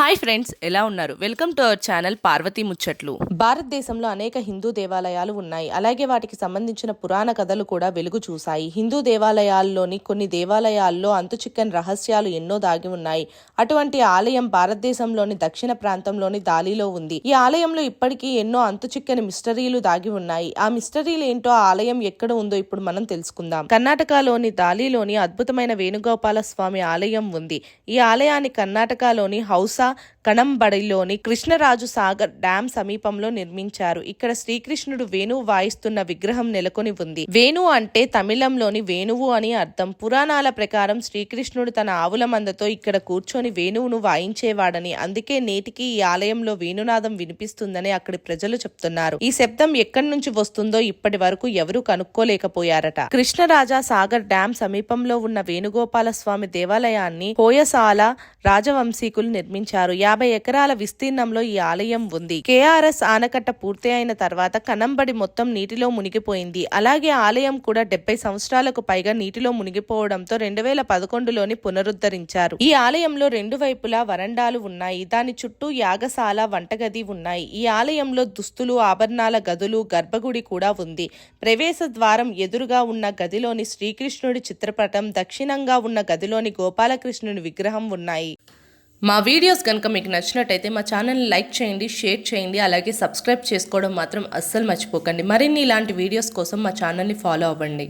Hi friends, ఎలా ఉన్నారు? Welcome to our channel Parvati ముచ్చట్లు. భారతదేశంలో అనేక హిందూ దేవాలయాలు ఉన్నాయి. అలాగే వాటికి సంబంధించిన పురాణ కథలు కూడా వెలుగు చూశాయి. హిందూ దేవాలయాల్లోని కొన్ని దేవాలయాల్లో అంతుచిక్కని రహస్యాలు ఎన్నో దాగి ఉన్నాయి. అటువంటి ఆలయం భారతదేశంలోని దక్షిణ ప్రాంతంలోని దాలిలో ఉంది. ఈ ఆలయంలో ఇప్పటికీ ఎన్నో అంతుచిక్కని మిస్టరీలు దాగి ఉన్నాయి. ఆ మిస్టరీలు ఏంటో, ఆ ఆలయం ఎక్కడ ఉందో ఇప్పుడు మనం తెలుసుకుందాం. కర్ణాటకలోని దాలిలోని అద్భుతమైన వేణుగోపాల స్వామి ఆలయం ఉంది. ఈ ఆలయాన్ని కర్ణాటకలోని హౌసా కణంబడిలోని కృష్ణరాజు సాగర్ డ్యాం సమీపంలో నిర్మించారు. ఇక్కడ శ్రీకృష్ణుడు వేణువు వాయిస్తున్న విగ్రహం నెలకొని ఉంది. వేణు అంటే తమిళంలోని వేణువు అని అర్థం. పురాణాల ప్రకారం శ్రీకృష్ణుడు తన ఆవుల మందతో ఇక్కడ కూర్చొని వేణువును వాయించేవాడని, అందుకే నేటికి ఈ ఆలయంలో వేణునాదం వినిపిస్తుందని అక్కడి ప్రజలు చెప్తున్నారు. ఈ శబ్దం ఎక్కడి నుంచి వస్తుందో ఇప్పటి వరకు ఎవరూ కనుక్కోలేకపోయారట. కృష్ణరాజా సాగర్ డ్యాం సమీపంలో ఉన్న వేణుగోపాల స్వామి దేవాలయాన్ని హోయసాల రాజవంశీకులు నిర్మించారు. 50 ఎకరాల విస్తీర్ణంలో ఈ ఆలయం ఉంది. కేఆర్ఎస్ ఆనకట్ట పూర్తి అయిన తర్వాత కనంబడి మొత్తం నీటిలో మునిగిపోయింది. అలాగే ఆలయం కూడా 70 సంవత్సరాలకు పైగా నీటిలో మునిగిపోవడంతో 2011లోని పునరుద్ధరించారు. ఈ ఆలయంలో రెండు వైపులా వరండాలు ఉన్నాయి. దాని చుట్టూ యాగశాల, వంటగది ఉన్నాయి. ఈ ఆలయంలో దుస్తులు, ఆభరణాల గదులు, గర్భగుడి కూడా ఉంది. ప్రవేశ ద్వారం ఎదురుగా ఉన్న గదిలోని శ్రీకృష్ణుడి చిత్రపటం, దక్షిణంగా ఉన్న గదిలోని గోపాలకృష్ణుని విగ్రహం ఉన్నాయి. మా వీడియోస్ కనుక మీకు నచ్చినట్టయితే మా ఛానల్ని లైక్ చేయండి, షేర్ చేయండి, అలాగే సబ్స్క్రైబ్ చేసుకోవడం మాత్రం అస్సలు మర్చిపోకండి. మరిన్ని ఇలాంటి వీడియోస్ కోసం మా ఛానల్ని ఫాలో అవ్వండి.